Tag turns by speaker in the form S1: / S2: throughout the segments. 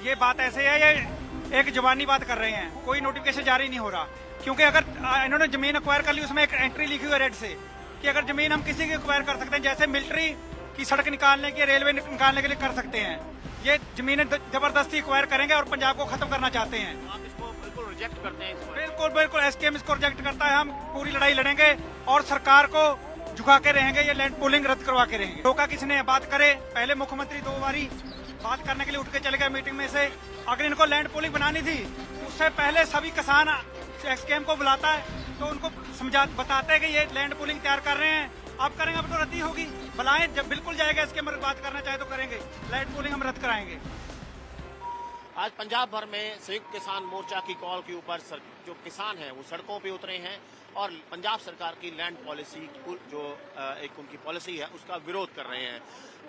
S1: ये बात ऐसे है, ये एक जुबानी बात कर रहे हैं, कोई नोटिफिकेशन जारी नहीं हो रहा। क्योंकि अगर इन्होंने जमीन एक्वायर कर ली, उसमें एक एंट्री लिखी हुई है रेड से कि अगर जमीन हम किसी की एक्वायर कर सकते हैं, जैसे मिलिट्री की सड़क निकालने की, रेलवे निकालने के लिए कर सकते हैं। ये जमीनें जबरदस्ती एक्वायर करेंगे और पंजाब को खत्म करना चाहते हैं।
S2: आप इसको बिल्कुल रिजेक्ट करते हैं?
S1: बिल्कुल बिल्कुल, एसकेएम इसको रिजेक्ट करता है। हम पूरी लड़ाई लड़ेंगे और सरकार को झुका के रहेंगे, ये लैंड पूलिंग रद्द करवा के रहेंगे। रोका किसने? बात करे, पहले मुख्यमंत्री 2 बारी बात करने के लिए उठ के चले गए मीटिंग में से। अगर इनको लैंड पूलिंग बनानी थी, उससे पहले सभी किसान एसकेएम को बुलाता है तो उनको बताते हैं कि ये लैंड पूलिंग तैयार कर रहे हैं, आप करेंगे, अब तो रद्दी होगी। बुलाएं, जब बिल्कुल जाएगा एसकेएम बात करना चाहे तो करेंगे, लैंड पूलिंग हम रद्द कराएंगे।
S2: आज पंजाब भर में संयुक्त किसान मोर्चा की कॉल के ऊपर जो किसान हैं वो सड़कों पे उतरे हैं और पंजाब सरकार की लैंड पॉलिसी जो एक उनकी पॉलिसी है उसका विरोध कर रहे हैं।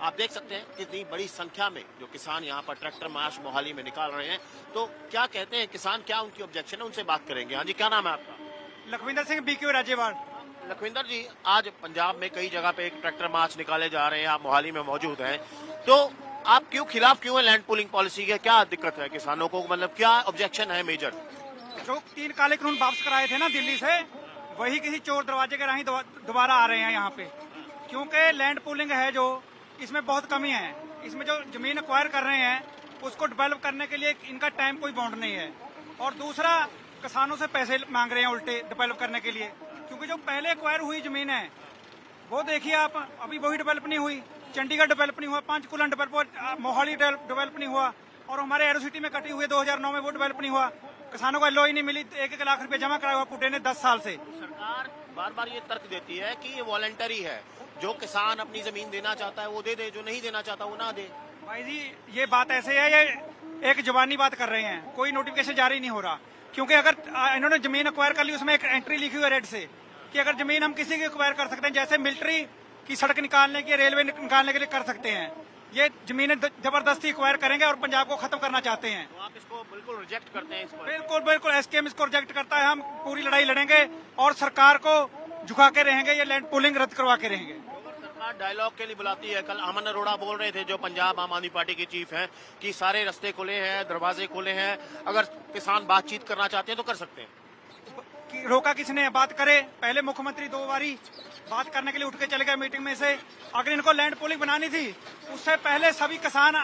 S2: आप देख सकते हैं कितनी बड़ी संख्या में जो किसान यहाँ पर ट्रैक्टर मार्च मोहाली में निकाल रहे हैं। तो क्या कहते हैं किसान, क्या उनकी ऑब्जेक्शन है, उनसे बात करेंगे। हाँ जी, क्या नाम है आपका?
S1: लखविंदर सिंह, बीके राज्यवाड़।
S2: लखविंदर जी, आज पंजाब में कई जगह पे एक ट्रैक्टर मार्च निकाले जा रहे हैं, आप मोहाली में मौजूद हैं, तो आप खिलाफ क्यों है लैंड पूलिंग पॉलिसी के? क्या दिक्कत है किसानों को, मतलब क्या ऑब्जेक्शन है मेजर?
S1: जो 3 काले कानून वापस कराए थे ना दिल्ली से, वही किसी चोर दरवाजे के राही दोबारा आ रहे हैं यहाँ पे। क्योंकि लैंड पूलिंग है जो, इसमें बहुत कमी है। इसमें जो जमीन एक्वायर कर रहे हैं उसको डेवलप करने के लिए इनका टाइम कोई बाउंड नहीं है। और दूसरा, किसानों से पैसे मांग रहे हैं उल्टे डेवलप करने के लिए। क्योंकि जो पहले एक्वायर हुई जमीन है वो देखिए आप, अभी वही डेवलप नहीं हुई। चंडीगढ़ डेवलप नहीं हुआ, पंचकुला डेवलप, मोहाली डेवलप नहीं हुआ, और हमारे एरो सिटी में कटी हुई 2009 में वो डेवलप नहीं हुआ। किसानों को एलओई नहीं मिली, 1-1 लाख रुपए जमा कराया हुआ पुटे ने 10 साल से।
S2: सरकार बार बार ये तर्क देती है कि ये वॉलंटरी है, जो किसान अपनी जमीन देना चाहता है वो दे दे, जो नहीं देना चाहता वो ना दे।
S1: भाई जी, ये बात ऐसे है, ये एक जुबानी बात कर रहे हैं, कोई नोटिफिकेशन जारी नहीं हो रहा। क्योंकि अगर इन्होंने जमीन एक्वायर कर ली, उसमें एक एंट्री लिखी हुई है रेड से कि अगर जमीन हम किसी की एक्वायर कर सकते हैं, जैसे मिलिट्री की सड़क निकालने की, रेलवे निकालने के लिए कर सकते हैं। ये जमीनें जबरदस्ती एक्वायर करेंगे और पंजाब को खत्म करना चाहते हैं।
S2: तो आप इसको बिल्कुल रिजेक्ट करते हैं?
S1: बिल्कुल बिल्कुल, एसकेएम इसको रिजेक्ट करता है। हम पूरी लड़ाई लड़ेंगे और सरकार को झुका के रहेंगे, ये लैंड पूलिंग रद्द करवा के रहेंगे।
S2: सरकार डायलॉग के लिए बुलाती है। कल अमन अरोड़ा बोल रहे थे, जो पंजाब आम आदमी पार्टी के चीफ हैं, कि सारे रास्ते खुले हैं, दरवाजे खुले हैं, अगर किसान बातचीत करना चाहते हैं तो कर सकते हैं।
S1: रोका किसने? बात करे, पहले मुख्यमंत्री 2 बारी बात करने के लिए उठ के चले गए मीटिंग में से। अगर इनको लैंड पूलिंग बनानी थी, उससे पहले सभी किसान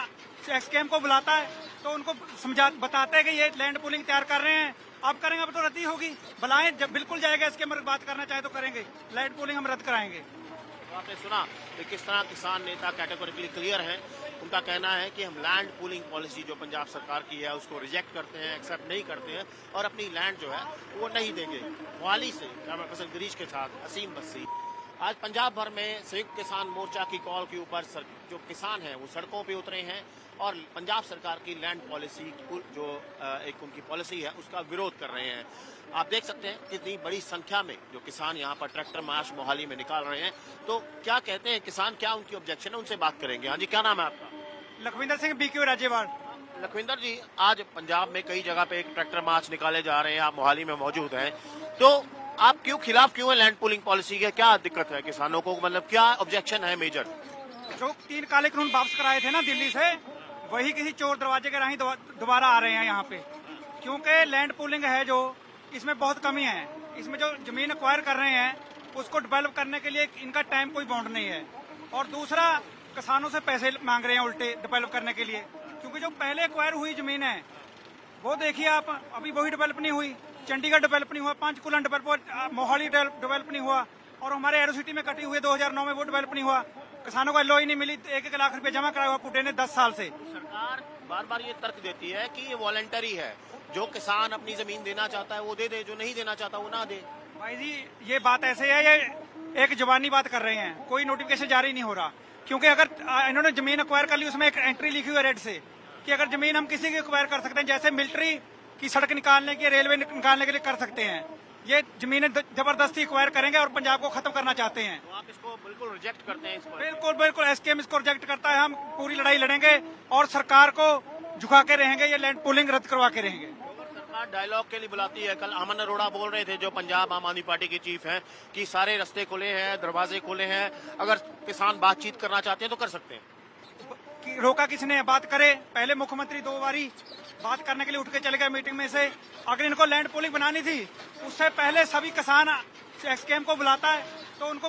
S1: एसकेएम को बुलाता है तो उनको बताते हैं कि ये लैंड पूलिंग तैयार कर रहे हैं, आप करेंगे, अब तो रद्दी होगी। बुलाएं, जब बिल्कुल जाएगा एसकेएम बात करना चाहे तो करेंगे, लैंड पूलिंग हम रद्द कराएंगे।
S2: तो आपने सुना कि किस तरह किसान नेता कैटेगोरिकली क्लियर हैं। उनका कहना है कि हम लैंड पूलिंग पॉलिसी जो पंजाब सरकार की है उसको रिजेक्ट करते हैं, एक्सेप्ट नहीं करते हैं और अपनी लैंड जो है वो नहीं देंगे। मोहाली से कैमरा पर्सन गिरीश के साथ असीम बस्सी। आज पंजाब भर में संयुक्त किसान मोर्चा की कॉल के ऊपर जो किसान हैं वो सड़कों पे उतरे हैं और पंजाब सरकार की लैंड पॉलिसी जो एक उनकी पॉलिसी है उसका विरोध कर रहे हैं। आप देख सकते हैं कितनी बड़ी संख्या में जो किसान यहाँ पर ट्रैक्टर मार्च मोहाली में निकाल रहे हैं। तो क्या कहते हैं किसान, क्या उनकी ऑब्जेक्शन है, उनसे बात करेंगे। हाँ जी, क्या नाम है आपका?
S1: लखविंदर सिंह, बीके राज्यवाड़।
S2: लखविंदर जी, आज पंजाब में कई जगह पे एक ट्रैक्टर मार्च निकाले जा रहे हैं, आप मोहाली में मौजूद हैं, तो आप खिलाफ क्यों है लैंड पूलिंग पॉलिसी के? क्या दिक्कत है किसानों को, मतलब क्या ऑब्जेक्शन है मेजर?
S1: जो 3 काले कानून वापस कराए थे ना दिल्ली से, वही किसी चोर दरवाजे के राही दोबारा आ रहे हैं यहाँ पे। क्योंकि लैंड पूलिंग है जो, इसमें बहुत कमी है। इसमें जो जमीन एक्वायर कर रहे हैं उसको डेवलप करने के लिए इनका टाइम कोई बाउंड नहीं है। और दूसरा, किसानों से पैसे मांग रहे हैं उल्टे डेवलप करने के लिए। क्योंकि जो पहले एक्वायर हुई जमीन है वो देखिए आप, अभी वही डेवलप नहीं हुई। चंडीगढ़ डेवलप नहीं हुआ, पंचकुला डेवलप, मोहाली डेवलप नहीं हुआ, और हमारे एरो सिटी में कटी हुई 2009 में वो डेवलप नहीं हुआ। किसानों को एलओई नहीं मिली, 1-1 लाख रुपए जमा कराया हुआ पुटे ने 10 साल से।
S2: सरकार बार बार ये तर्क देती है कि ये वॉलंटरी है, जो किसान अपनी जमीन देना चाहता है वो दे दे, जो नहीं देना चाहता वो ना दे।
S1: भाई जी, ये बात ऐसे है, ये एक जुबानी बात कर रहे हैं, कोई नोटिफिकेशन जारी नहीं हो रहा। क्योंकि अगर इन्होंने जमीन एक्वायर कर ली, उसमें एक एंट्री लिखी हुई है रेड से कि अगर जमीन हम किसी की एक्वायर कर सकते हैं, जैसे मिलिट्री की सड़क निकालने की, रेलवे निकालने के लिए कर सकते हैं। ये जमीनें जबरदस्ती एक्वायर करेंगे और पंजाब को खत्म करना चाहते हैं।
S2: तो आप इसको बिल्कुल रिजेक्ट करते हैं?
S1: बिल्कुल बिल्कुल, एसकेएम इसको रिजेक्ट करता है। हम पूरी लड़ाई लड़ेंगे और सरकार को झुका के रहेंगे, ये लैंड पूलिंग रद्द करवा के रहेंगे।
S2: सरकार डायलॉग के लिए बुलाती है। कल अमन अरोड़ा बोल रहे थे, जो पंजाब आम आदमी पार्टी के चीफ हैं, कि सारे रास्ते खुले हैं, दरवाजे खुले हैं, अगर किसान बातचीत करना चाहते हैं तो कर सकते हैं।
S1: रोका किसने? बात करे। पहले मुख्यमंत्री 2 बारी बात करने के लिए उठ के चले गए मीटिंग में से। अगर इनको लैंड पूलिंग बनानी थी उससे पहले सभी किसान एक्सकेम को बुलाता है तो उनको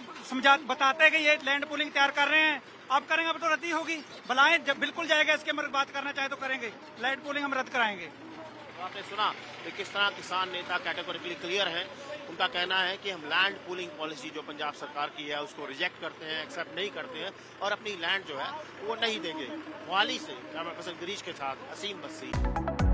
S1: बताते हैं कि ये लैंड पूलिंग तैयार कर रहे हैं, अब करेंगे, अब तो रद्द ही होगी। बुलाएं, जब बिल्कुल जाएगा स्केम, बात करना चाहे तो करेंगे, लैंड पूलिंग हम रद्द कराएंगे।
S2: तो आपने सुना कि किस तरह किसान नेता कैटेगोरिकली क्लियर हैं। उनका कहना है कि हम लैंड पूलिंग पॉलिसी जो पंजाब सरकार की है उसको रिजेक्ट करते हैं, एक्सेप्ट नहीं करते हैं और अपनी लैंड जो है वो नहीं देंगे। मोहाली से कैमरा पर्सन गिरीश के साथ असीम बस्सी।